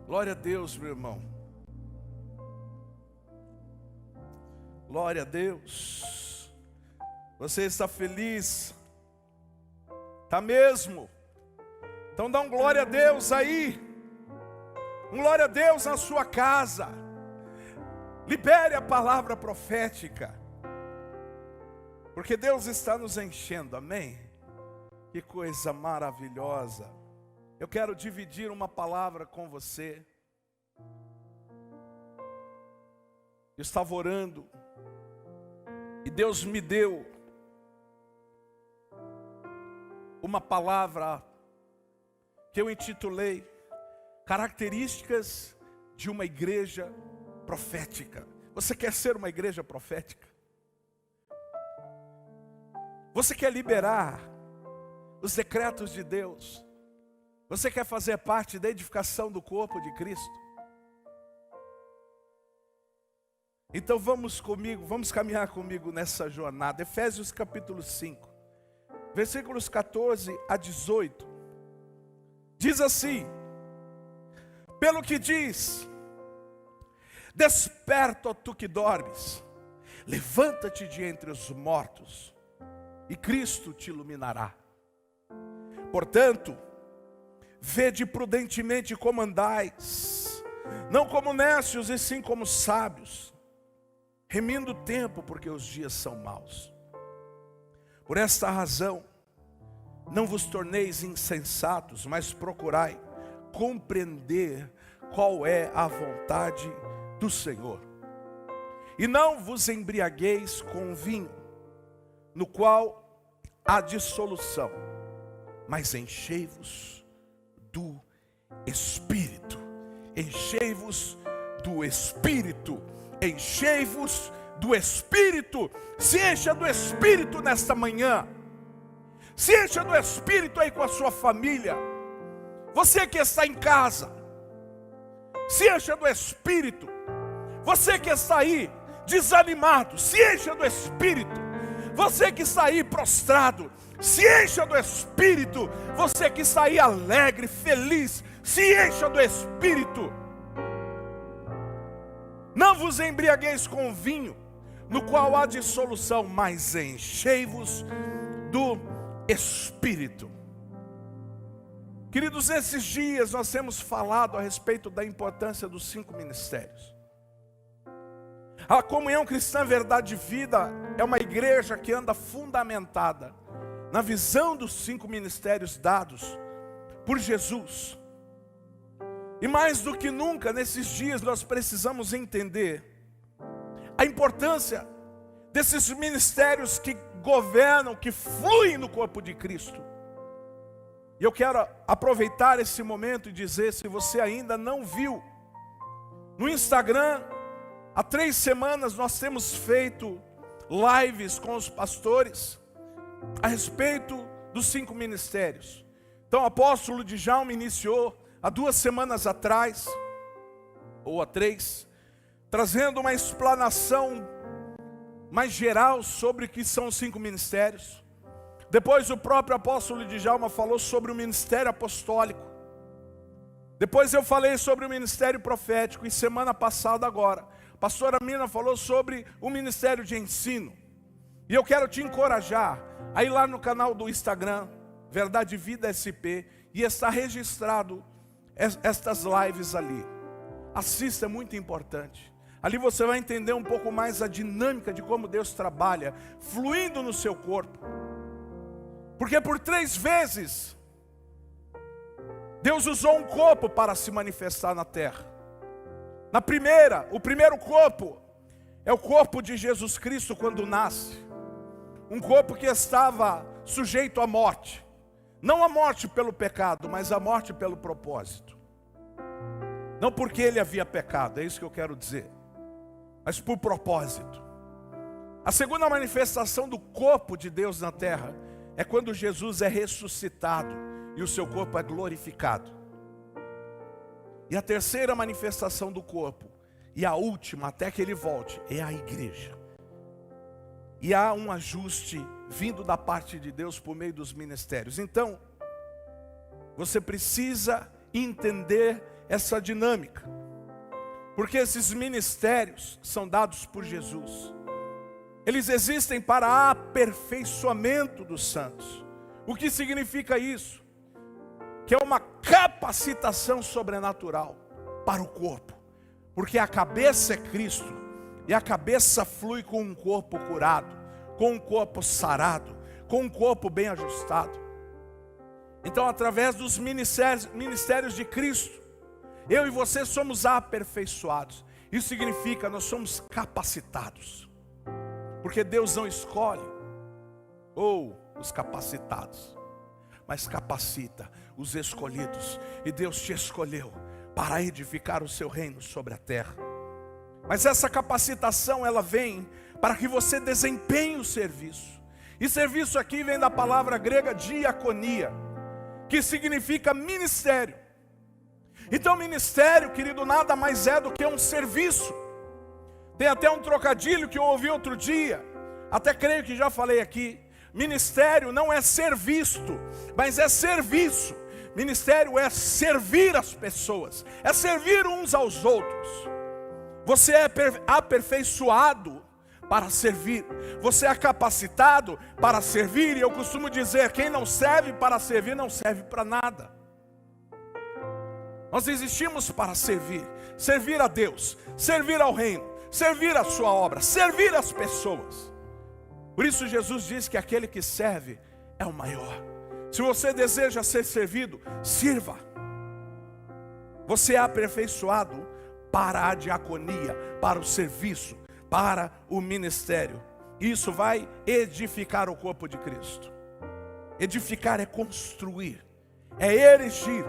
Glória a Deus, meu irmão. Glória a Deus. Você está feliz? Está mesmo? Então dá um glória a Deus aí. Um glória a Deus na sua casa. Libere a palavra profética. Porque Deus está nos enchendo, amém? Que coisa maravilhosa. Eu quero dividir uma palavra com você. Eu estava orando e Deus me deu uma palavra que eu intitulei Características de uma igreja profética. Você quer ser uma igreja profética? Você quer liberar os decretos de Deus? Você quer fazer parte da edificação do corpo de Cristo? Então vamos comigo, vamos caminhar comigo nessa jornada. Efésios capítulo 5, versículos 14 a 18. Diz assim: pelo que diz, desperta, ó tu que dormes, levanta-te de entre os mortos, e Cristo te iluminará. Portanto, vede prudentemente como andais, não como necios, e sim como sábios, remindo o tempo, porque os dias são maus. Por esta razão, não vos torneis insensatos, mas procurai compreender qual é a vontade do Senhor. E não vos embriagueis com vinho, no qual há dissolução, mas enchei-vos do Espírito. Enchei-vos do Espírito. Enchei-vos do Espírito. Se encha do Espírito nesta manhã. Se encha do Espírito aí com a sua família. Você que está em casa, se encha do Espírito. Você que está aí desanimado, se encha do Espírito. Você que está aí prostrado, se encha do Espírito. Você que está aí alegre, feliz, se encha do Espírito. Não vos embriagueis com vinho, no qual há dissolução, mas enchei-vos do Espírito. Queridos, nesses dias nós temos falado a respeito da importância dos 5 ministérios. A Comunhão Cristã Verdade e Vida é uma igreja que anda fundamentada na visão dos 5 ministérios dados por Jesus. E mais do que nunca, nesses dias, nós precisamos entender a importância desses ministérios que governam, que fluem no corpo de Cristo. E eu quero aproveitar esse momento e dizer, se você ainda não viu, no Instagram, há 3 semanas nós temos feito lives com os pastores a respeito dos 5 ministérios. Então o apóstolo Djalma iniciou há 2 semanas atrás, ou há 3, trazendo uma explanação mais geral sobre o que são os 5 ministérios. Depois o próprio apóstolo Djalma falou sobre o ministério apostólico. Depois eu falei sobre o ministério profético. E semana passada agora, a pastora Mina falou sobre o ministério de ensino. E eu quero te encorajar a ir lá no canal do Instagram, Verdade e Vida SP, e está registrado estas lives ali. Assista, é muito importante. Ali você vai entender um pouco mais a dinâmica de como Deus trabalha, fluindo no seu corpo. Porque por 3 vezes, Deus usou um corpo para se manifestar na terra. Na primeira, o primeiro corpo é o corpo de Jesus Cristo quando nasce. Um corpo que estava sujeito à morte. Não a morte pelo pecado, mas a morte pelo propósito. Não porque ele havia pecado, é isso que eu quero dizer, mas por propósito. A segunda manifestação do corpo de Deus na terra é quando Jesus é ressuscitado e o seu corpo é glorificado. E a terceira manifestação do corpo, e a última até que ele volte, é a igreja. E há um ajuste vindo da parte de Deus por meio dos ministérios. Então, você precisa entender essa dinâmica, porque esses ministérios são dados por Jesus. Eles existem para aperfeiçoamento dos santos. O que significa isso? Que é uma capacitação sobrenatural para o corpo, porque a cabeça é Cristo, e a cabeça flui com um corpo curado, com um corpo sarado, com um corpo bem ajustado. Então, através dos ministérios de Cristo, eu e você somos aperfeiçoados. Isso significa nós somos capacitados, porque Deus não escolhe os capacitados, mas capacita os escolhidos. E Deus te escolheu para edificar o seu reino sobre a terra. Mas essa capacitação, ela vem para que você desempenhe o serviço. E serviço aqui vem da palavra grega diaconia, que significa ministério. Então ministério, querido, nada mais é do que um serviço. Tem até um trocadilho que eu ouvi outro dia, até creio que já falei aqui. Ministério não é ser visto, mas é serviço. Ministério é servir as pessoas, é servir uns aos outros. Você é aperfeiçoado para servir, você é capacitado para servir. E eu costumo dizer, quem não serve para servir, não serve para nada. Nós existimos para servir, servir a Deus, servir ao reino, servir a sua obra, servir as pessoas. Por isso Jesus diz que aquele que serve é o maior. Se você deseja ser servido, sirva. Você é aperfeiçoado para a diaconia, para o serviço, para o ministério. Isso vai edificar o corpo de Cristo. Edificar é construir, é erigir.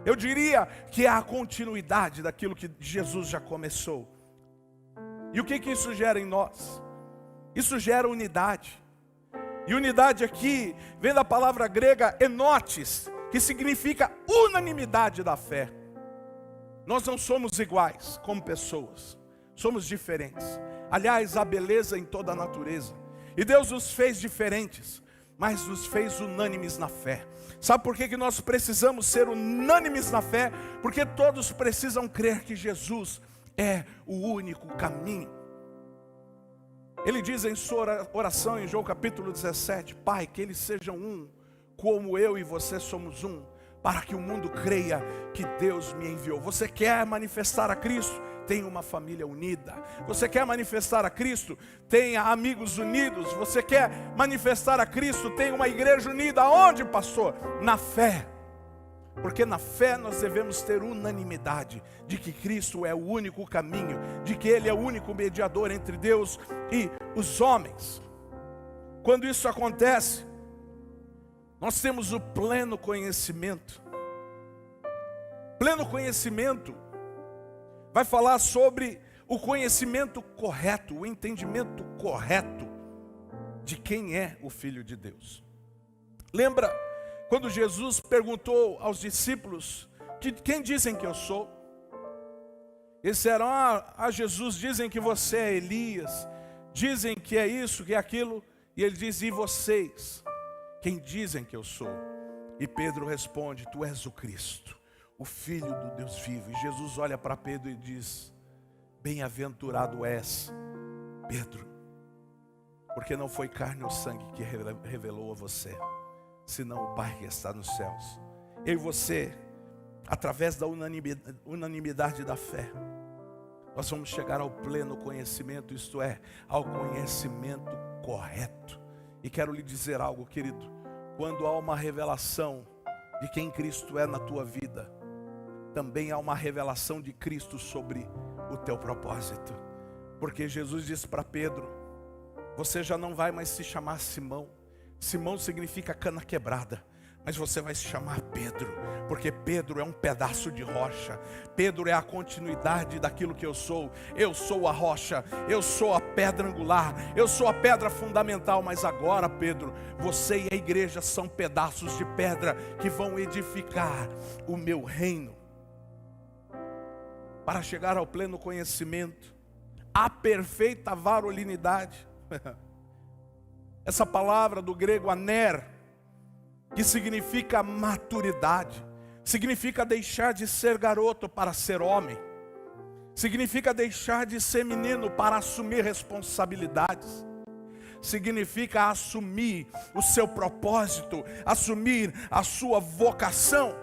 Eu diria que é a continuidade daquilo que Jesus já começou. E o que isso gera em nós? Isso gera unidade. E unidade aqui vem da palavra grega enotes, que significa unanimidade da fé. Nós não somos iguais como pessoas, somos diferentes. Aliás, há beleza em toda a natureza. E Deus nos fez diferentes, mas nos fez unânimes na fé. Sabe por que nós precisamos ser unânimes na fé? Porque todos precisam crer que Jesus é o único caminho. Ele diz em sua oração em João capítulo 17, Pai, que eles sejam um, como eu e você somos um, para que o mundo creia que Deus me enviou. Você quer manifestar a Cristo? Tenha uma família unida. Você quer manifestar a Cristo? Tenha amigos unidos. Você quer manifestar a Cristo? Tenha uma igreja unida. Aonde, pastor? Na fé. Porque na fé nós devemos ter unanimidade de que Cristo é o único caminho, de que Ele é o único mediador entre Deus e os homens. Quando isso acontece, nós temos o pleno conhecimento. Pleno conhecimento vai falar sobre o conhecimento correto, o entendimento correto de quem é o Filho de Deus. Lembra quando Jesus perguntou aos discípulos, quem dizem que eu sou? Eles disseram, Jesus, dizem que você é Elias, dizem que é isso, que é aquilo. E ele diz, e vocês? Quem dizem que eu sou? E Pedro responde, tu és o Cristo, o Filho do Deus vivo. E Jesus olha para Pedro e diz, bem-aventurado és, Pedro, porque não foi carne ou sangue que revelou a você, senão o Pai que está nos céus. Eu e você, através da unanimidade da fé, nós vamos chegar ao pleno conhecimento, isto é, ao conhecimento correto. E quero lhe dizer algo, querido, quando há uma revelação de quem Cristo é na tua vida, também há uma revelação de Cristo sobre o teu propósito. Porque Jesus disse para Pedro, você já não vai mais se chamar Simão. Simão significa cana quebrada, mas você vai se chamar Pedro, porque Pedro é um pedaço de rocha. Pedro é a continuidade daquilo que eu sou. Eu sou a rocha, eu sou a pedra angular, eu sou a pedra fundamental. Mas agora, Pedro, você e a igreja são pedaços de pedra que vão edificar o meu reino. Para chegar ao pleno conhecimento, a perfeita varolinidade. Essa palavra do grego aner, que significa maturidade, Significa deixar de ser garoto para ser homem. Significa deixar de ser menino para assumir responsabilidades. Significa assumir o seu propósito, assumir a sua vocação.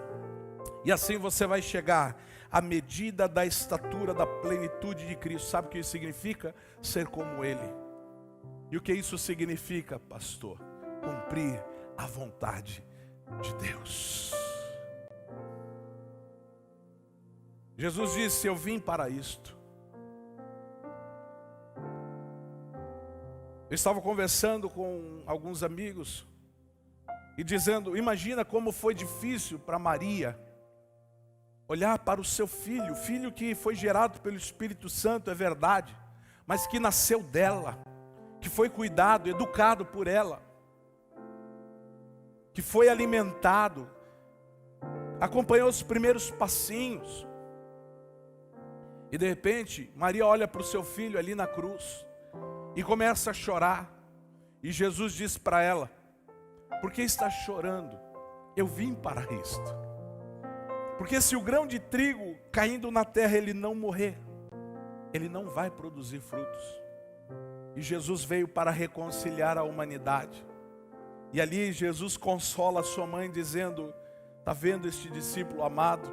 E assim você vai chegar à medida da estatura da plenitude de Cristo. Sabe o que isso significa? Ser como Ele. E o que isso significa, pastor? Cumprir a vontade de Deus. Jesus disse: eu vim para isto. Eu estava conversando com alguns amigos e dizendo: imagina como foi difícil para Maria olhar para o seu filho, filho que foi gerado pelo Espírito Santo, é verdade, mas que nasceu dela, que foi cuidado, educado por ela, que foi alimentado, acompanhou os primeiros passinhos. E de repente, Maria olha para o seu filho ali na cruz e começa a chorar. E Jesus diz para ela: por que está chorando? Eu vim para isto. Porque se o grão de trigo caindo na terra ele não morrer, ele não vai produzir frutos. E Jesus veio para reconciliar a humanidade. E ali Jesus consola a sua mãe dizendo: está vendo este discípulo amado?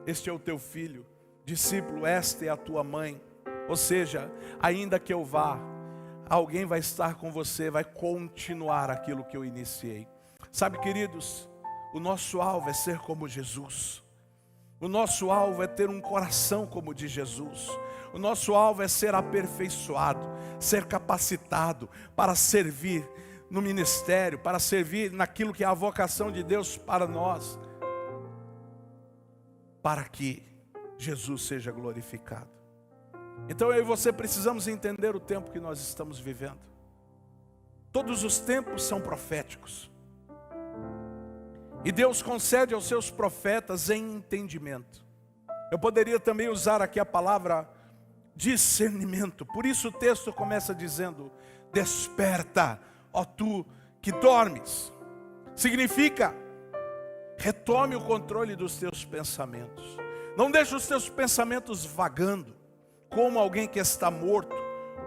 Este é o teu filho. Discípulo, esta é a tua mãe. Ou seja, ainda que eu vá, alguém vai estar com você, vai continuar aquilo que eu iniciei. Sabe, queridos, o nosso alvo é ser como Jesus. O nosso alvo é ter um coração como o de Jesus. O nosso alvo é ser aperfeiçoado, ser capacitado para servir no ministério, para servir naquilo que é a vocação de Deus para nós, para que Jesus seja glorificado. Então eu e você precisamos entender o tempo que nós estamos vivendo. Todos os tempos são proféticos. E Deus concede aos seus profetas entendimento. Eu poderia também usar aqui a palavra discernimento. Por isso o texto começa dizendo: desperta, ó tu que dormes. Significa, retome o controle dos teus pensamentos. Não deixe os teus pensamentos vagando, como alguém que está morto,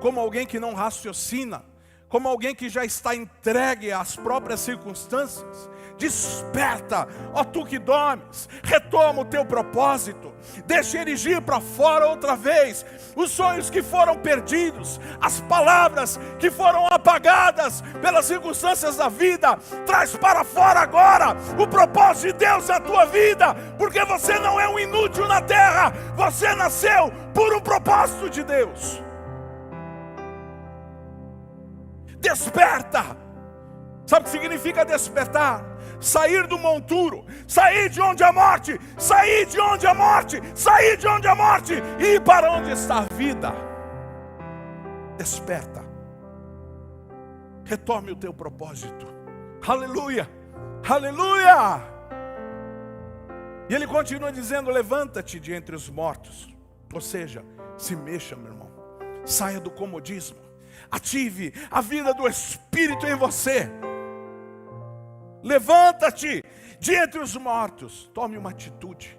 como alguém que não raciocina, como alguém que já está entregue às próprias circunstâncias. Desperta, ó tu que dormes, retoma o teu propósito, deixa erigir para fora outra vez os sonhos que foram perdidos, as palavras que foram apagadas pelas circunstâncias da vida. Traz para fora agora o propósito de Deus na tua vida, porque você não é um inútil na terra, você nasceu por um propósito de Deus. Desperta. Sabe o que significa despertar? Sair do monturo, sair de onde a morte, sair de onde a morte, sair de onde a morte e ir para onde está a vida. Desperta. Retome o teu propósito. Aleluia, aleluia. E ele continua dizendo: levanta-te de entre os mortos. Ou seja, se mexa, meu irmão. Saia do comodismo. Ative a vida do Espírito em você. Levanta-te de entre os mortos. Tome uma atitude.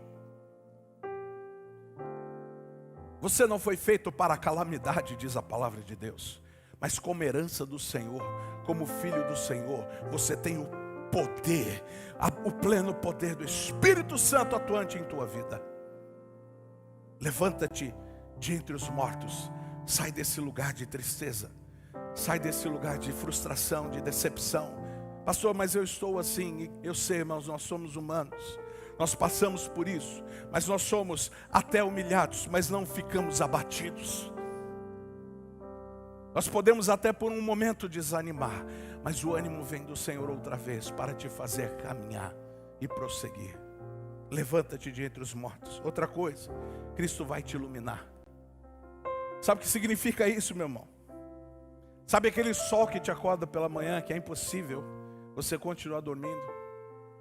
Você não foi feito para a calamidade, diz a palavra de Deus, mas como herança do Senhor, como filho do Senhor, você tem o poder, o pleno poder do Espírito Santo atuante em tua vida. Levanta-te de entre os mortos. Sai desse lugar de tristeza. Sai desse lugar de frustração, de decepção. Pastor, mas eu estou assim. Eu sei, irmãos, nós somos humanos. Nós passamos por isso. Mas nós somos até humilhados, mas não ficamos abatidos. Nós podemos até por um momento desanimar, mas o ânimo vem do Senhor outra vez para te fazer caminhar e prosseguir. Levanta-te de entre os mortos. Outra coisa, Cristo vai te iluminar. Sabe o que significa isso, meu irmão? Sabe aquele sol que te acorda pela manhã, que é impossível você continuar dormindo?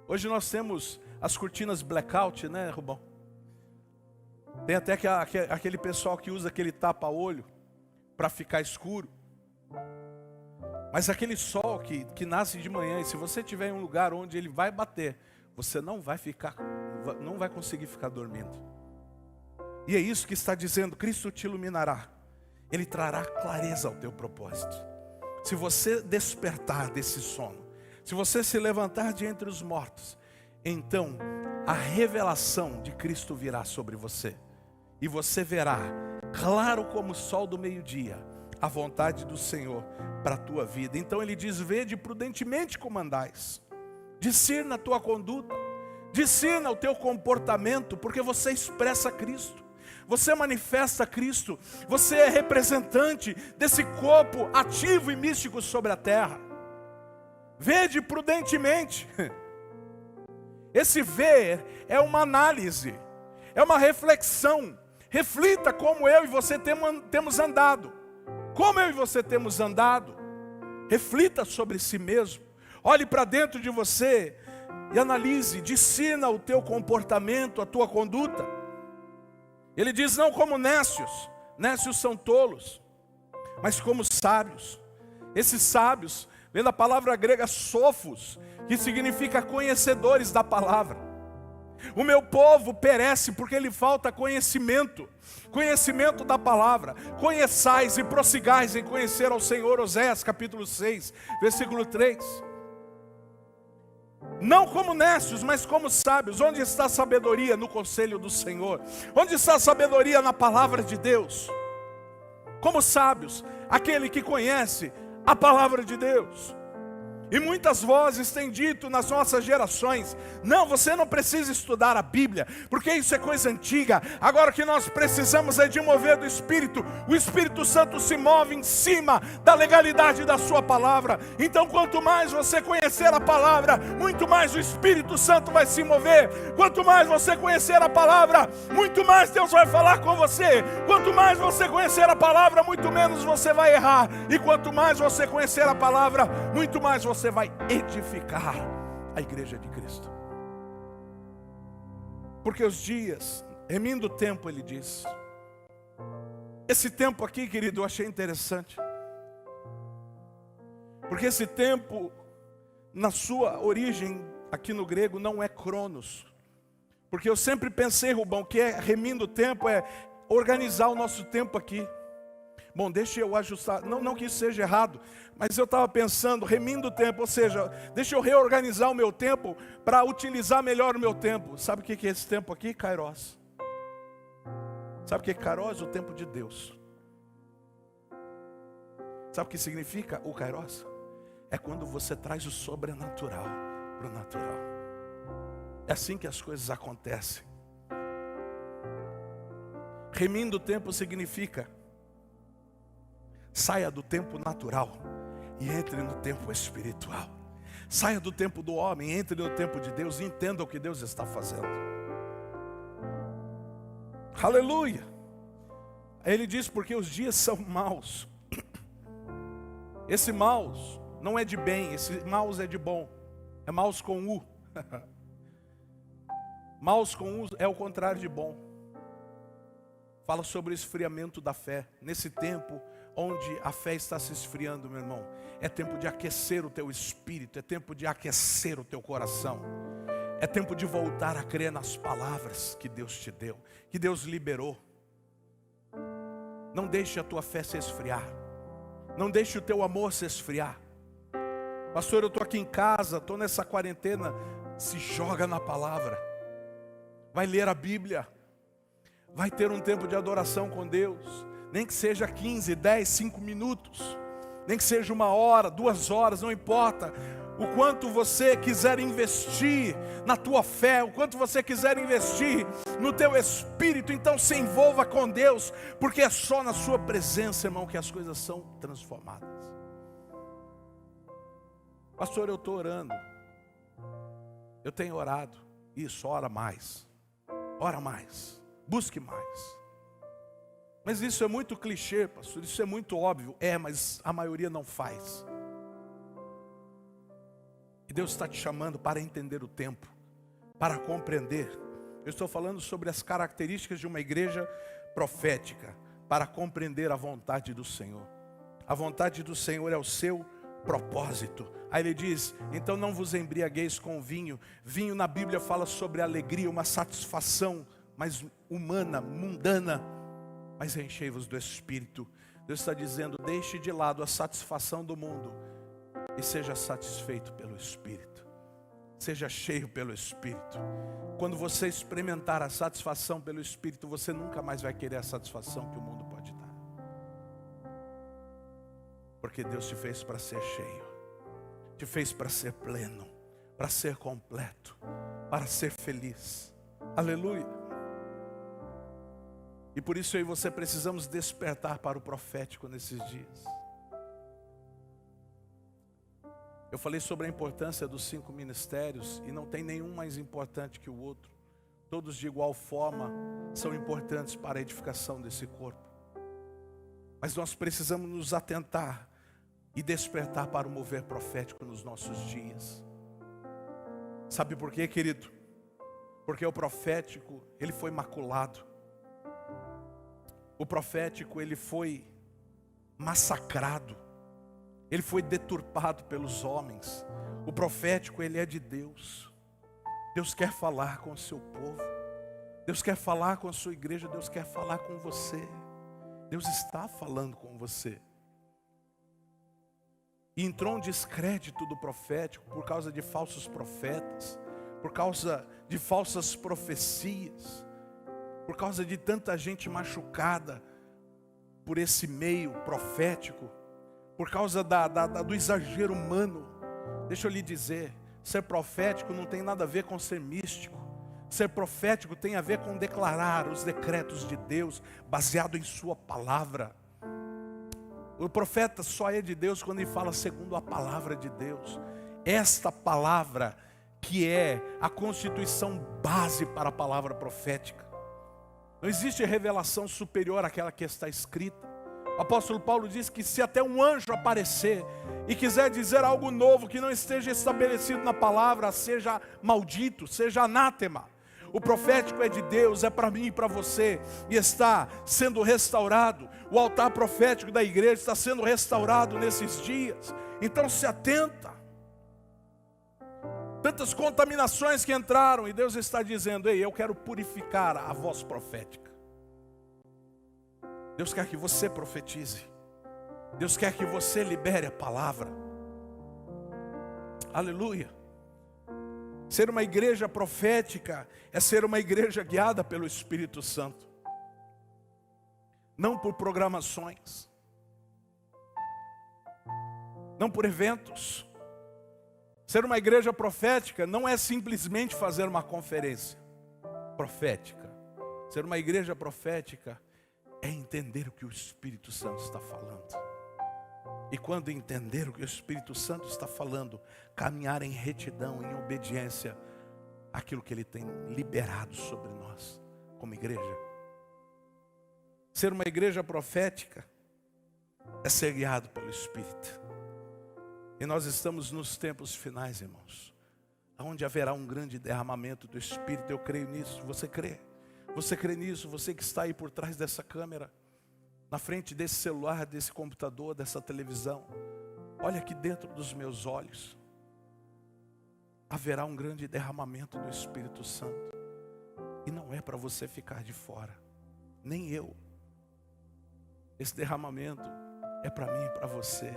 Hoje nós temos as cortinas blackout, né, Rubão? Tem até aquele pessoal que usa aquele tapa-olho para ficar escuro. Mas aquele sol que nasce de manhã, e se você estiver em um lugar onde ele vai bater, você não vai ficar não vai conseguir ficar dormindo. E é isso que está dizendo, Cristo te iluminará. Ele trará clareza ao teu propósito. Se você despertar desse sono, se você se levantar de entre os mortos, então a revelação de Cristo virá sobre você. E você verá, claro como o sol do meio-dia, a vontade do Senhor para a tua vida. Então ele diz, vede prudentemente como andais. Discirna a tua conduta, discirna o teu comportamento, porque você expressa Cristo. Você manifesta Cristo, você é representante desse corpo ativo e místico sobre a terra. Vede prudentemente. Esse ver é uma análise, é uma reflexão. Reflita como eu e você temos andado. Como eu e você temos andado. Reflita sobre si mesmo. Olhe para dentro de você e analise, discirna o teu comportamento, a tua conduta. Ele diz, não como nécios. Nécios são tolos, mas como sábios. Esses sábios, vem da palavra grega sofos, que significa conhecedores da palavra. O meu povo perece porque lhe falta conhecimento. Conhecimento da palavra. Conheçais e prossigais em conhecer ao Senhor. Oséias capítulo 6, versículo 3. Não como nécios, mas como sábios. Onde está a sabedoria? No conselho do Senhor. Onde está a sabedoria? Na palavra de Deus. Como sábios, aquele que conhece a palavra de Deus. E muitas vozes têm dito nas nossas gerações, não, você não precisa estudar a Bíblia, porque isso é coisa antiga. Agora o que nós precisamos é de mover do Espírito. O Espírito Santo se move em cima da legalidade da sua palavra. Então quanto mais você conhecer a palavra, muito mais o Espírito Santo vai se mover. Quanto mais você conhecer a palavra, muito mais Deus vai falar com você. Quanto mais você conhecer a palavra, muito menos você vai errar. E quanto mais você conhecer a palavra, muito mais você vai edificar a igreja de Cristo. Porque os dias, remindo o tempo, ele diz. Esse tempo aqui, querido, eu achei interessante. Porque esse tempo, na sua origem, aqui no grego, não é cronos. Porque eu sempre pensei, Rubão, que remindo o tempo é organizar o nosso tempo aqui. Bom, deixa eu ajustar, não que isso seja errado, mas eu estava pensando, remindo o tempo, ou seja, deixa eu reorganizar o meu tempo para utilizar melhor o meu tempo. Sabe o que é esse tempo aqui? Kairos. Sabe o que é Kairos? O tempo de Deus. Sabe o que significa o Kairos? É quando você traz o sobrenatural para o natural. É assim que as coisas acontecem. Remindo o tempo significa saia do tempo natural e entre no tempo espiritual. Saia do tempo do homem, entre no tempo de Deus e entenda o que Deus está fazendo. Aleluia. Aí ele diz, porque os dias são maus. Esse maus não é de bem, esse maus é de bom. É maus com U. Maus com U é o contrário de bom. Fala sobre o esfriamento da fé. Nesse tempo onde a fé está se esfriando, meu irmão, é tempo de aquecer o teu espírito, é tempo de aquecer o teu coração, é tempo de voltar a crer nas palavras que Deus te deu, que Deus liberou. Não deixe a tua fé se esfriar, não deixe o teu amor se esfriar. Pastor, eu estou aqui em casa, estou nessa quarentena. Se joga na palavra, vai ler a Bíblia, vai ter um tempo de adoração com Deus. Nem que seja 15, 10, 5 minutos. Nem que seja 1 hora, 2 horas, não importa. O quanto você quiser investir na tua fé, o quanto você quiser investir no teu espírito, então se envolva com Deus. Porque é só na sua presença, irmão, que as coisas são transformadas. Pastor, eu estou orando. Eu tenho orado. Isso, ora mais. Ora mais. Busque mais. Mas isso é muito clichê, pastor, isso é muito óbvio. Mas a maioria não faz. E Deus está te chamando para entender o tempo, para compreender. Eu estou falando sobre as características de uma igreja profética, para compreender a vontade do Senhor. A vontade do Senhor é o seu propósito. Aí ele diz, então não vos embriagueis com vinho. Vinho na Bíblia fala sobre alegria, uma satisfação mais humana, mundana. Mas enchei-vos do Espírito. Deus está dizendo, deixe de lado a satisfação do mundo e seja satisfeito pelo Espírito. Seja cheio pelo Espírito. Quando você experimentar a satisfação pelo Espírito, você nunca mais vai querer a satisfação que o mundo pode dar. Porque Deus te fez para ser cheio, te fez para ser pleno, para ser completo, para ser feliz. Aleluia. E por isso eu e você precisamos despertar para o profético nesses dias. Eu falei sobre a importância dos 5 ministérios e não tem nenhum mais importante que o outro. Todos de igual forma são importantes para a edificação desse corpo. Mas nós precisamos nos atentar e despertar para o mover profético nos nossos dias. Sabe por quê, querido? Porque o profético, ele foi maculado. O profético, ele foi massacrado. Ele foi deturpado pelos homens. O profético, ele é de Deus. Deus quer falar com o seu povo. Deus quer falar com a sua igreja. Deus quer falar com você. Deus está falando com você. E entrou um descrédito do profético por causa de falsos profetas, por causa de falsas profecias, por causa de tanta gente machucada por esse meio profético, por causa do exagero humano. Deixa eu lhe dizer, ser profético não tem nada a ver com ser místico. Ser profético tem a ver com declarar os decretos de Deus, baseado em sua palavra. O profeta só é de Deus quando ele fala segundo a palavra de Deus. Esta palavra que é a constituição base para a palavra profética. Não existe revelação superior àquela que está escrita. O apóstolo Paulo diz que se até um anjo aparecer e quiser dizer algo novo que não esteja estabelecido na palavra, seja maldito, seja anátema. O profético é de Deus, é para mim e para você, e está sendo restaurado. O altar profético da igreja está sendo restaurado nesses dias. Então se atenta. Tantas contaminações que entraram, e Deus está dizendo, ei, eu quero purificar a voz profética. Deus quer que você profetize. Deus quer que você libere a palavra. Aleluia. Ser uma igreja profética é ser uma igreja guiada pelo Espírito Santo. Não por programações. Não por eventos. Ser uma igreja profética não é simplesmente fazer uma conferência profética. Ser uma igreja profética é entender o que o Espírito Santo está falando. E quando entender o que o Espírito Santo está falando, caminhar em retidão, em obediência àquilo que Ele tem liberado sobre nós, como igreja. Ser uma igreja profética é ser guiado pelo Espírito. E nós estamos nos tempos finais, irmãos, onde haverá um grande derramamento do Espírito. Eu creio nisso, você crê? Você crê nisso? Você que está aí por trás dessa câmera, na frente desse celular, desse computador, dessa televisão, olha aqui dentro dos meus olhos. Haverá um grande derramamento do Espírito Santo. E não é para você ficar de fora, nem eu. Esse derramamento é para mim e para você.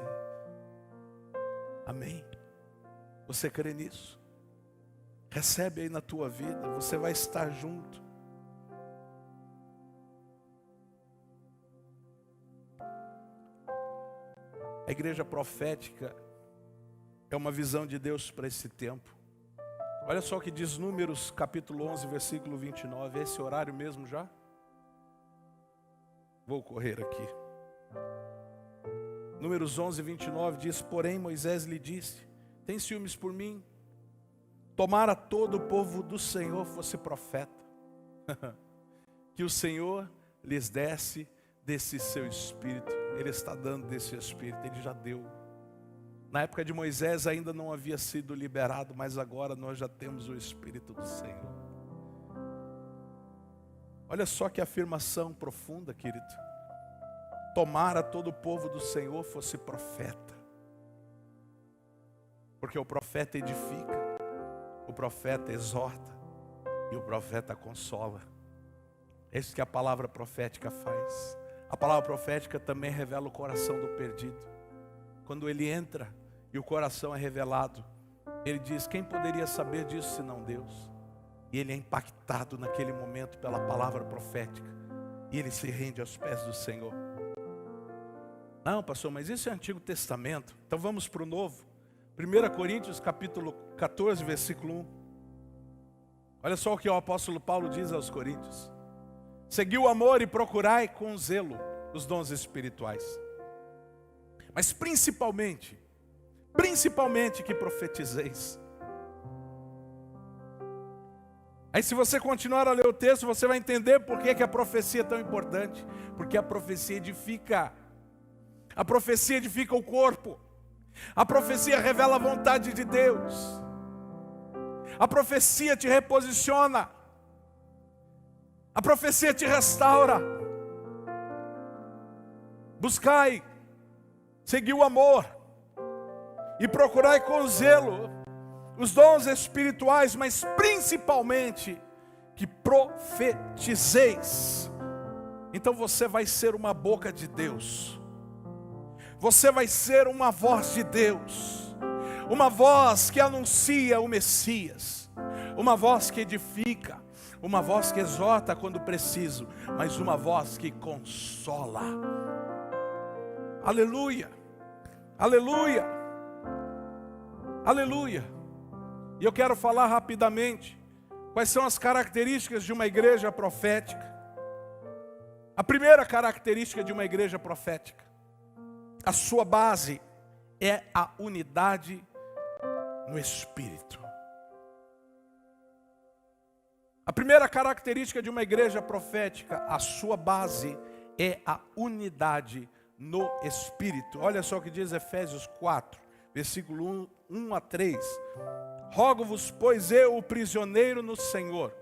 Amém? Você crê nisso? Recebe aí na tua vida, você vai estar junto. A igreja profética é uma visão de Deus para esse tempo. Olha só o que diz Números capítulo 11, versículo 29. É esse horário mesmo já? Vou correr aqui. Números 11, 29 diz, porém Moisés lhe disse, tem ciúmes por mim? Tomara todo o povo do Senhor fosse profeta. Que o Senhor lhes desse desse seu espírito. Ele está dando desse espírito, Ele já deu. Na época de Moisés ainda não havia sido liberado, mas agora nós já temos o Espírito do Senhor. Olha só que afirmação profunda, querido. Tomara todo o povo do Senhor fosse profeta. Porque o profeta edifica, o profeta exorta e o profeta consola. É isso que a palavra profética faz. A palavra profética também revela o coração do perdido. Quando ele entra e o coração é revelado, ele diz: quem poderia saber disso senão Deus? E ele é impactado naquele momento pela palavra profética. E ele se rende aos pés do Senhor. Não, pastor, mas isso é Antigo Testamento. Então vamos para o Novo. 1 Coríntios capítulo 14, versículo 1. Olha só o que o apóstolo Paulo diz aos Coríntios: segui o amor e procurai com zelo os dons espirituais. Mas principalmente que profetizeis. Aí se você continuar a ler o texto, você vai entender por que a profecia é tão importante. Porque a profecia edifica. A profecia edifica o corpo. A profecia revela a vontade de Deus. A profecia te reposiciona. A profecia te restaura. Buscai, segui o amor e procurai com zelo os dons espirituais, mas principalmente que profetizeis. Então você vai ser uma boca de Deus. Você vai ser uma voz de Deus. Uma voz que anuncia o Messias. Uma voz que edifica. Uma voz que exorta quando preciso. Mas uma voz que consola. Aleluia. Aleluia. Aleluia. E eu quero falar rapidamente quais são as características de uma igreja profética. A primeira característica de uma igreja profética: a sua base é a unidade no Espírito. A primeira característica de uma igreja profética, a sua base é a unidade no Espírito. Olha só o que diz Efésios 4, versículo 1 a 3. Rogo-vos, pois eu, o prisioneiro no Senhor,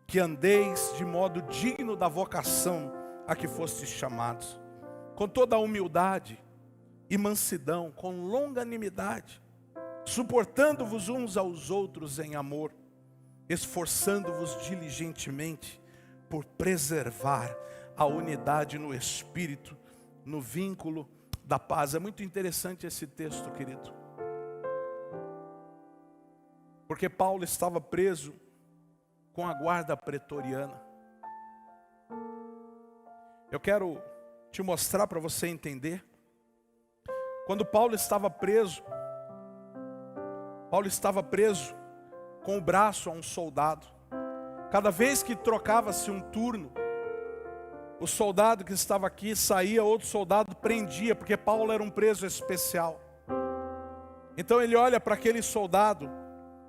que andeis de modo digno da vocação a que fostes chamados, com toda a humildade e mansidão, com longanimidade, suportando-vos uns aos outros em amor, esforçando-vos diligentemente por preservar a unidade no Espírito, no vínculo da paz. É muito interessante esse texto, querido, porque Paulo estava preso com a guarda pretoriana. Eu quero te mostrar para você entender. Quando Paulo estava preso com o braço a um soldado. Cada vez que trocava-se um turno, o soldado que estava aqui saía, outro soldado prendia, porque Paulo era um preso especial. Então ele olha para aquele soldado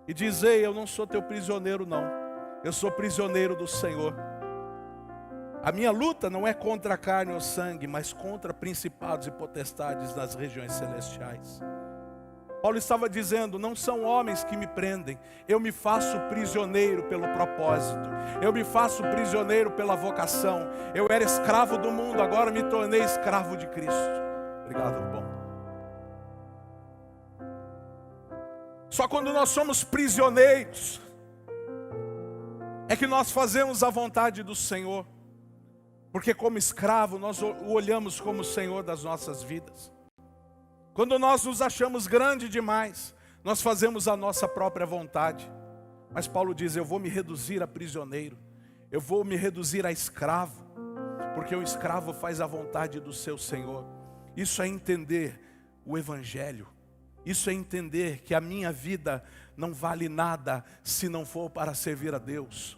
e diz: ei, eu não sou teu prisioneiro não, eu sou prisioneiro do Senhor. A minha luta não é contra a carne ou sangue, mas contra principados e potestades nas regiões celestiais. Paulo estava dizendo: não são homens que me prendem, eu me faço prisioneiro pelo propósito, eu me faço prisioneiro pela vocação. Eu era escravo do mundo, agora me tornei escravo de Cristo. Obrigado, bom. Só quando nós somos prisioneiros é que nós fazemos a vontade do Senhor. Porque como escravo nós o olhamos como o Senhor das nossas vidas. Quando nós nos achamos grande demais, nós fazemos a nossa própria vontade. Mas Paulo diz: eu vou me reduzir a prisioneiro, eu vou me reduzir a escravo, porque o escravo faz a vontade do seu Senhor. Isso é entender o Evangelho. Isso é entender que a minha vida não vale nada se não for para servir a Deus.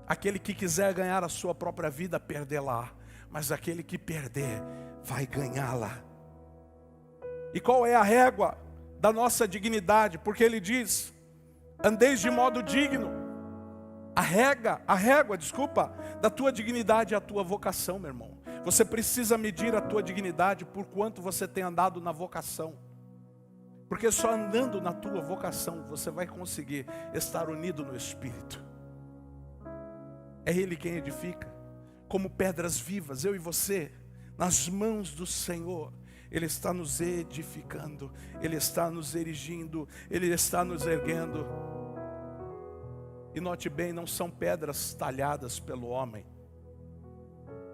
Aquele que quiser ganhar a sua própria vida, perdê-la. Mas aquele que perder, vai ganhá-la. E qual é a régua da nossa dignidade? Porque ele diz: andeis de modo digno. A régua, da tua dignidade é a tua vocação, meu irmão. Você precisa medir a tua dignidade por quanto você tem andado na vocação. Porque só andando na tua vocação você vai conseguir estar unido no Espírito. É Ele quem edifica, como pedras vivas, eu e você, nas mãos do Senhor. Ele está nos edificando, Ele está nos erigindo, Ele está nos erguendo. E note bem, não são pedras talhadas pelo homem,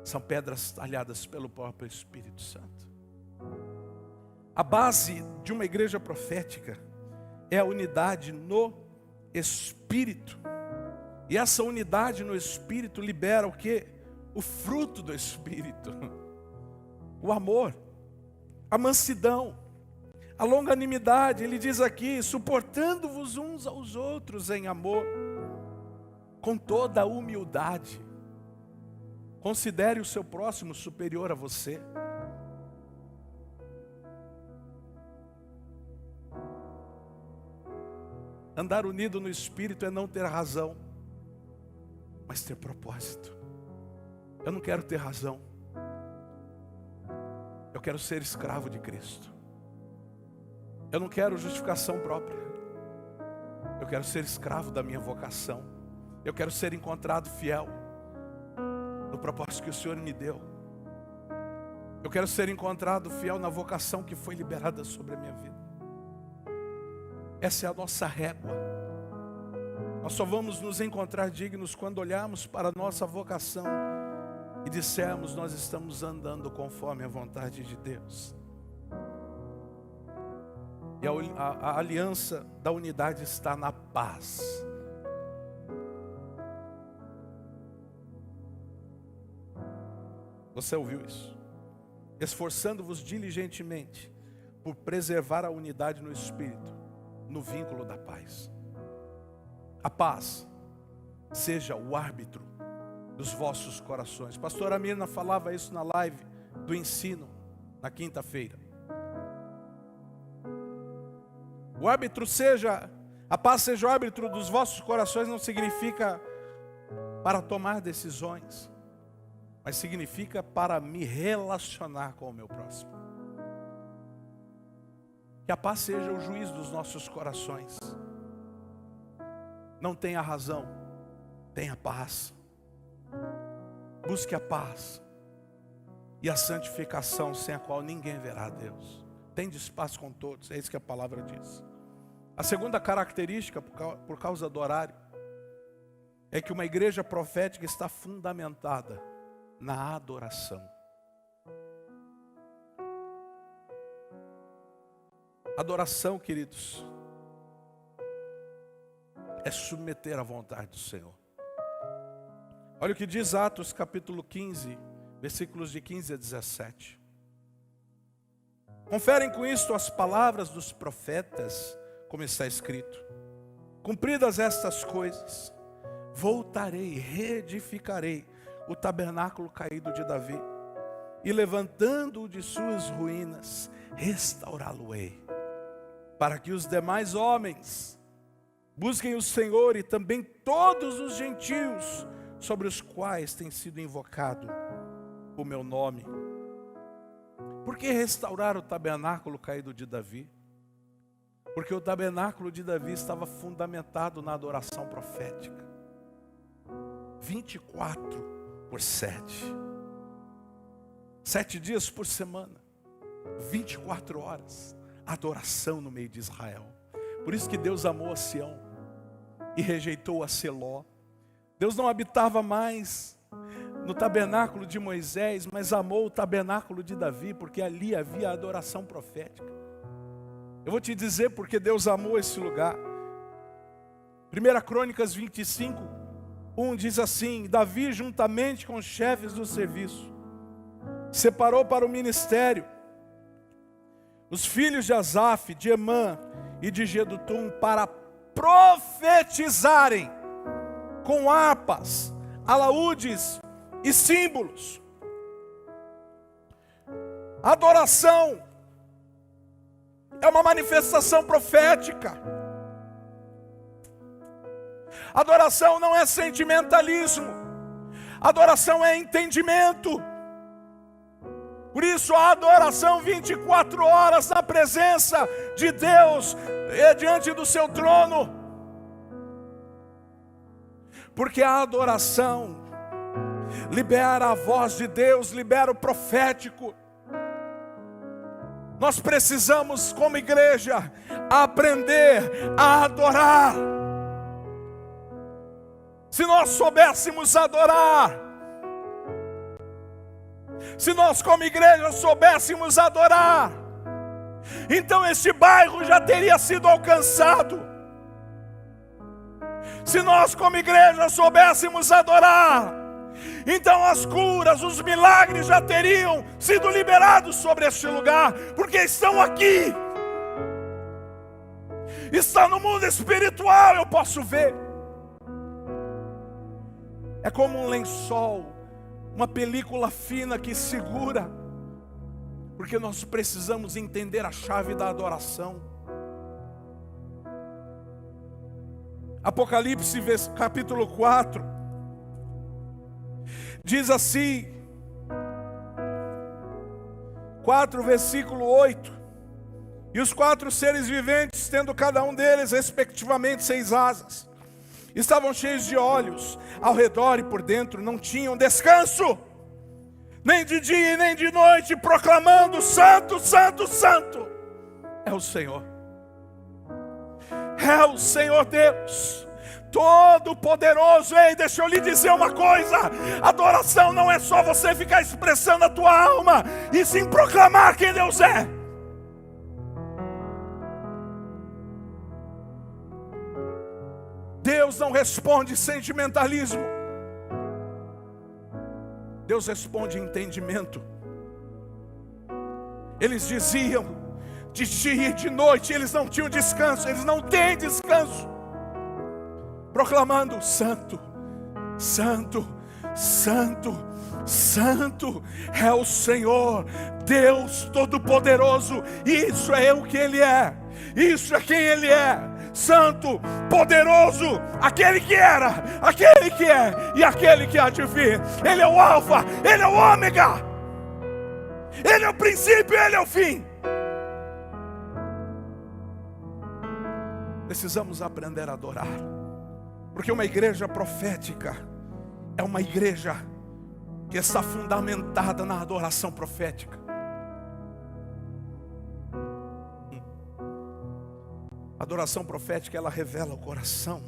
são pedras talhadas pelo próprio Espírito Santo. A base de uma igreja profética é a unidade no Espírito. E essa unidade no Espírito libera o quê? O fruto do Espírito. O amor, a mansidão, a longanimidade. Ele diz aqui, suportando-vos uns aos outros em amor, com toda a humildade. Considere o seu próximo superior a você. Andar unido no Espírito é não ter razão, mas ter propósito. Eu não quero ter razão. Eu quero ser escravo de Cristo. Eu não quero justificação própria. Eu quero ser escravo da minha vocação. Eu quero ser encontrado fiel no propósito que o Senhor me deu. Eu quero ser encontrado fiel na vocação que foi liberada sobre a minha vida. Essa é a nossa régua. Nós só vamos nos encontrar dignos quando olharmos para a nossa vocação e dissermos: nós estamos andando conforme a vontade de Deus. E a aliança da unidade está na paz. Você ouviu isso? Esforçando-vos diligentemente por preservar a unidade no Espírito, no vínculo da paz. A paz seja o árbitro dos vossos corações. Pastora Mirna falava isso na live do ensino, na quinta-feira. O árbitro seja, a paz seja o árbitro dos vossos corações não significa para tomar decisões, mas significa para me relacionar com o meu próximo. Que a paz seja o juiz dos nossos corações. Não tenha razão, tenha paz. Busque a paz e a santificação, sem a qual ninguém verá a Deus. Tende paz com todos, é isso que a palavra diz. A segunda característica, por causa do horário, é que uma igreja profética está fundamentada na adoração. Adoração, queridos, é submeter à vontade do Senhor. Olha o que diz Atos capítulo 15, versículos de 15 a 17. Conferem com isto as palavras dos profetas, como está escrito: cumpridas estas coisas, voltarei, reedificarei o tabernáculo caído de Davi, e levantando-o de suas ruínas, restaurá-lo-ei, para que os demais homens busquem o Senhor e também todos os gentios sobre os quais tem sido invocado o meu nome. Por que restaurar o tabernáculo caído de Davi? Porque o tabernáculo de Davi estava fundamentado na adoração profética. 24/7. 7 dias por semana. 24 horas. Adoração no meio de Israel. Por isso que Deus amou a Sião e rejeitou a Seló. Deus não habitava mais no tabernáculo de Moisés, mas amou o tabernáculo de Davi, porque ali havia a adoração profética. Eu vou te dizer porque Deus amou esse lugar. 1 Crônicas 25:1 diz assim: Davi, juntamente com os chefes do serviço, separou para o ministério os filhos de Asaf, de Emã e de Jedutum, para profetizarem com harpas, alaúdes e símbolos. Adoração é uma manifestação profética. Adoração não é sentimentalismo. Adoração é entendimento. Por isso a adoração 24 horas na presença de Deus, diante do seu trono. Porque a adoração libera a voz de Deus, libera o profético. Nós precisamos, como igreja, aprender a adorar. Se nós soubéssemos adorar, se nós como igreja soubéssemos adorar, então este bairro já teria sido alcançado. Se nós como igreja soubéssemos adorar, então as curas, os milagres já teriam sido liberados sobre este lugar, porque estão aqui. Está no mundo espiritual, eu posso ver. É como um lençol, uma película fina que segura, porque nós precisamos entender a chave da adoração. Apocalipse capítulo 4 diz assim, 4 versículo 8: e os 4 seres viventes, tendo cada um deles respectivamente 6 asas, estavam cheios de olhos ao redor e por dentro, não tinham descanso, nem de dia e nem de noite, proclamando: Santo, Santo, Santo é o Senhor. É o Senhor Deus Todo-Poderoso. Ei, deixa eu lhe dizer uma coisa: adoração não é só você ficar expressando a tua alma, e sim proclamar quem Deus é. Deus não responde sentimentalismo, Deus responde entendimento. Eles diziam de dia e de noite, eles não tinham descanso, eles não têm descanso, proclamando: Santo, Santo, Santo, Santo é o Senhor, Deus Todo-Poderoso. Isso é o que Ele é, isso é quem Ele é: Santo, poderoso, aquele que era, aquele que é e aquele que há de vir. Ele é o Alfa, Ele é o Ômega, Ele é o princípio, Ele é o fim. Precisamos aprender a adorar, porque uma igreja profética é uma igreja que está fundamentada na adoração profética. A adoração profética, ela revela o coração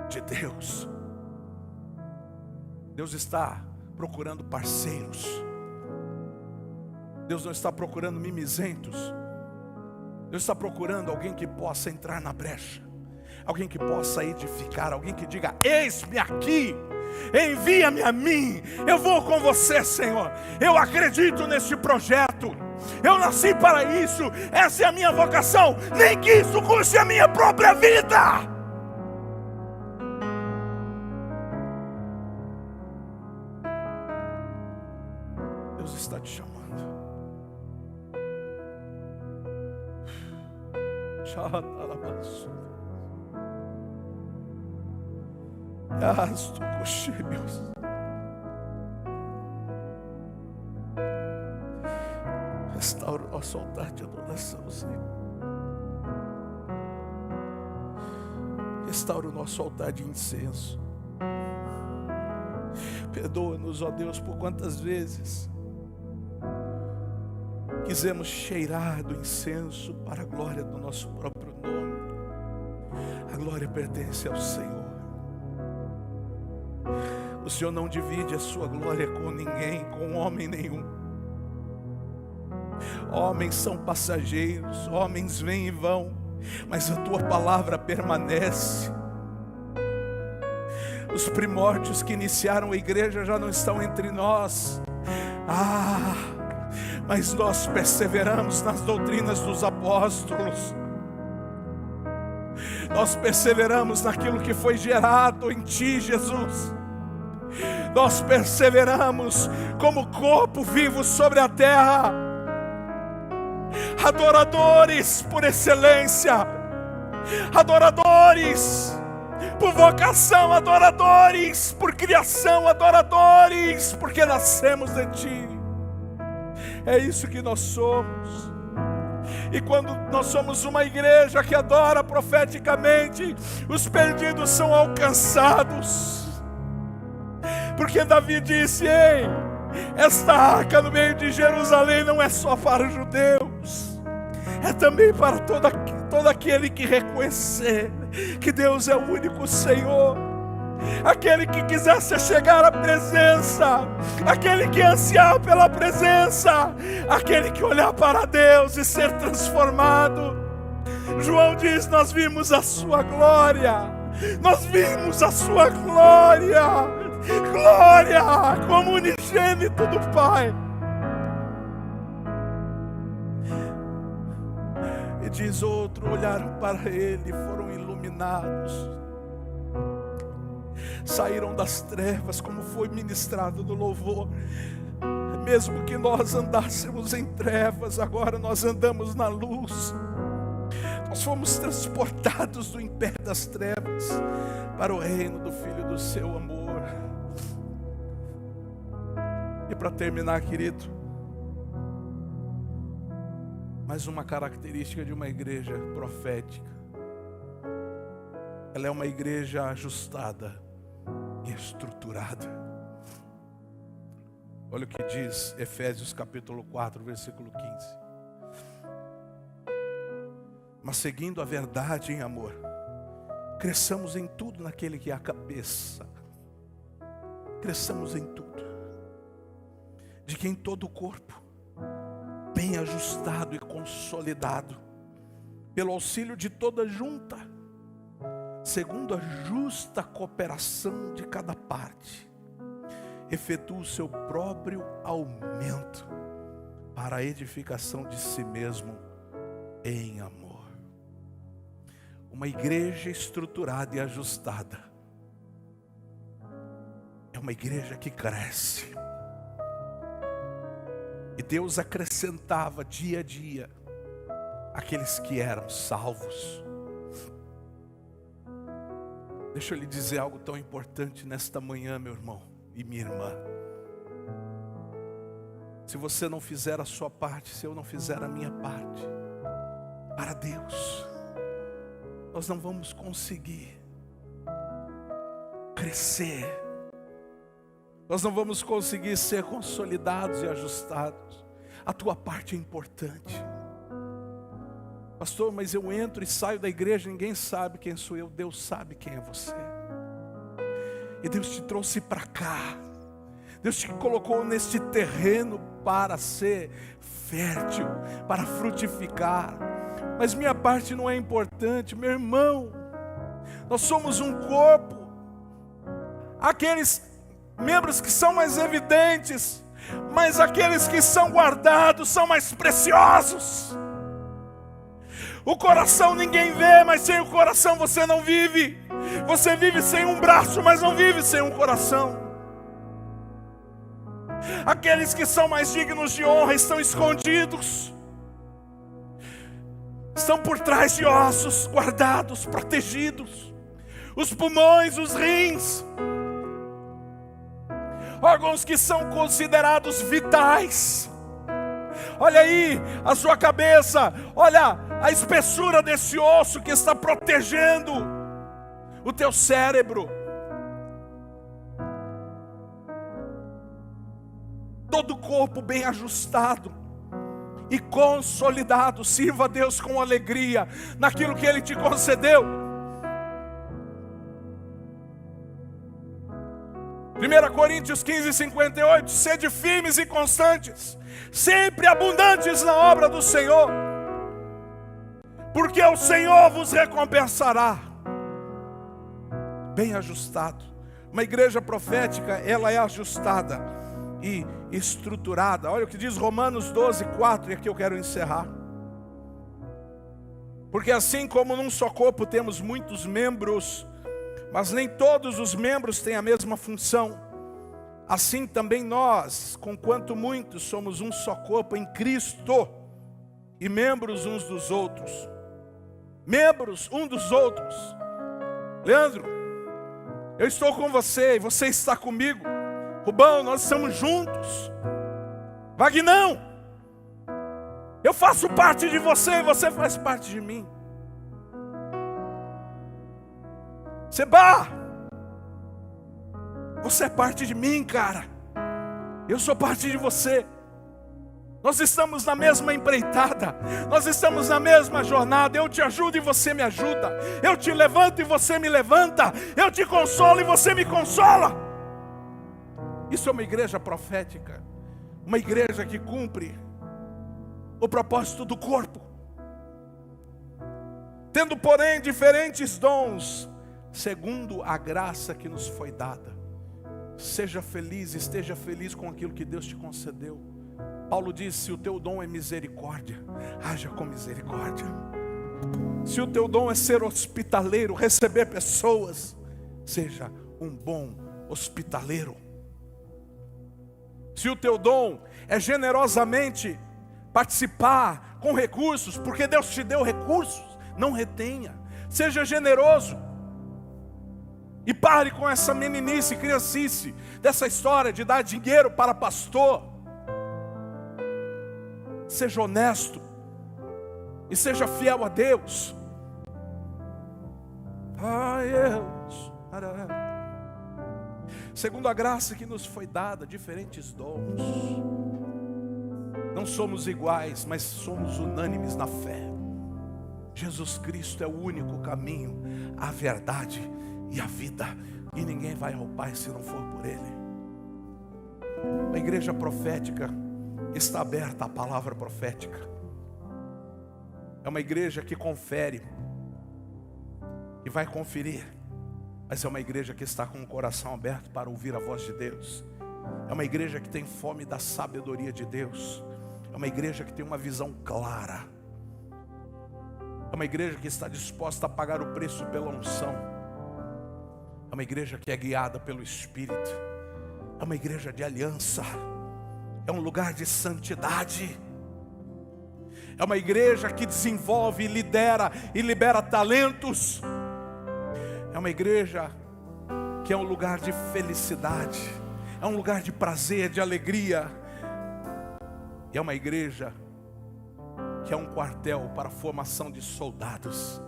de Deus. Deus está procurando parceiros. Deus não está procurando mimizentos. Deus está procurando alguém que possa entrar na brecha, alguém que possa edificar, alguém que diga: eis-me aqui, envia-me a mim, eu vou com você, Senhor. Eu acredito neste projeto, eu nasci para isso, essa é a minha vocação, nem que isso custe a minha própria vida. Deus está te chamando. Restaura o nosso altar de adoração, Senhor. Restaura o nosso altar de incenso. Perdoa-nos, ó Deus, por quantas vezes quisemos cheirar do incenso para a glória do nosso próprio nome. A glória pertence ao Senhor. O Senhor não divide a sua glória com ninguém, com homem nenhum. Homens são passageiros, homens vêm e vão, mas a tua palavra permanece. Os primórdios que iniciaram a igreja já não estão entre nós. Mas nós perseveramos nas doutrinas dos apóstolos. Nós perseveramos naquilo que foi gerado em Ti, Jesus. Nós perseveramos como corpo vivo sobre a terra. Adoradores por excelência, adoradores por vocação, adoradores por criação, adoradores porque nascemos de Ti. É isso que nós somos. E quando nós somos uma igreja que adora profeticamente, os perdidos são alcançados. Porque Davi disse: ei, esta arca no meio de Jerusalém não é só para os judeus, é também para todo aquele que reconhecer que Deus é o único Senhor. Aquele que quiser se chegar à presença, aquele que ansiar pela presença, aquele que olhar para Deus e ser transformado. João diz: nós vimos a sua glória, nós vimos a sua glória, glória como unigênito do Pai. E diz outro: olharam para ele e foram iluminados. Saíram das trevas, como foi ministrado no louvor. Mesmo que nós andássemos em trevas, agora nós andamos na luz. Nós fomos transportados do império das trevas para o reino do Filho do seu amor. E para terminar, querido, mais uma característica de uma igreja profética: ela é uma igreja ajustada e estruturada. Olha o que diz Efésios capítulo 4, versículo 15. Mas seguindo a verdade em amor, cresçamos em tudo naquele que é a cabeça. Cresçamos em tudo, de quem todo o corpo, bem ajustado e consolidado, pelo auxílio de toda junta, segundo a justa cooperação de cada parte, efetua o seu próprio aumento para a edificação de si mesmo em amor. Uma igreja estruturada e ajustada é uma igreja que cresce. E Deus acrescentava dia a dia aqueles que eram salvos. Deixa eu lhe dizer algo tão importante nesta manhã, meu irmão e minha irmã. Se você não fizer a sua parte, se eu não fizer a minha parte, para Deus, nós não vamos conseguir crescer. Nós não vamos conseguir ser consolidados e ajustados. A tua parte é importante. Pastor, mas eu entro e saio da igreja, ninguém sabe quem sou eu. Deus sabe quem é você. E Deus te trouxe para cá. Deus te colocou neste terreno para ser fértil, para frutificar. Mas minha parte não é importante, meu irmão. Nós somos um corpo. Aqueles membros que são mais evidentes, mas aqueles que são guardados são mais preciosos. O coração ninguém vê, mas sem o coração você não vive. Você vive sem um braço, mas não vive sem um coração. Aqueles que são mais dignos de honra estão escondidos, estão por trás de ossos, guardados, protegidos. Os pulmões, os rins, órgãos que são considerados vitais. Olha aí a sua cabeça, olha a espessura desse osso que está protegendo o teu cérebro. Todo o corpo bem ajustado e consolidado. Sirva a Deus com alegria naquilo que Ele te concedeu. 1 Coríntios 15, 58. Sede firmes e constantes, sempre abundantes na obra do Senhor, porque o Senhor vos recompensará. Bem ajustado. Uma igreja profética, ela é ajustada e estruturada. Olha o que diz Romanos 12, 4, e aqui eu quero encerrar. Porque assim como num só corpo temos muitos membros, mas nem todos os membros têm a mesma função, assim também nós, conquanto muitos, somos um só corpo em Cristo, e membros uns dos outros. Membros uns dos outros. Leandro, eu estou com você e você está comigo. Rubão, nós estamos juntos. Vagnão, eu faço parte de você e você faz parte de mim. Seba, você é parte de mim, cara. Eu sou parte de você. Nós estamos na mesma empreitada, nós estamos na mesma jornada. Eu te ajudo e você me ajuda, eu te levanto e você me levanta, eu te consolo e você me consola. Isso é uma igreja profética, uma igreja que cumpre o propósito do corpo. Tendo, porém, diferentes dons, segundo a graça que nos foi dada. Seja feliz, esteja feliz com aquilo que Deus te concedeu. Paulo diz: se o teu dom é misericórdia, haja com misericórdia. Se o teu dom é ser hospitaleiro, receber pessoas, seja um bom hospitaleiro. Se o teu dom é generosamente participar com recursos, porque Deus te deu recursos, não retenha, seja generoso. E pare com essa meninice, criancice, dessa história de dar dinheiro para pastor. Seja honesto e seja fiel a Deus. Segundo a graça que nos foi dada, diferentes dons. Não somos iguais, mas somos unânimes na fé. Jesus Cristo é o único caminho, a verdade e a vida, e ninguém vai ao Pai se não for por Ele. A igreja profética está aberta à palavra profética. É uma igreja que confere e vai conferir, mas é uma igreja que está com o coração aberto para ouvir a voz de Deus. É uma igreja que tem fome da sabedoria de Deus. É uma igreja que tem uma visão clara. É uma igreja que está disposta a pagar o preço pela unção. É uma igreja que é guiada pelo Espírito. É uma igreja de aliança. É um lugar de santidade. É uma igreja que desenvolve, lidera e libera talentos. É uma igreja que é um lugar de felicidade. É um lugar de prazer, de alegria. E é uma igreja que é um quartel para a formação de soldados.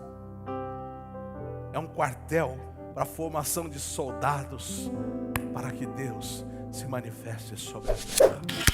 É um quartel para a formação de soldados, para que Deus se manifeste sobre a terra.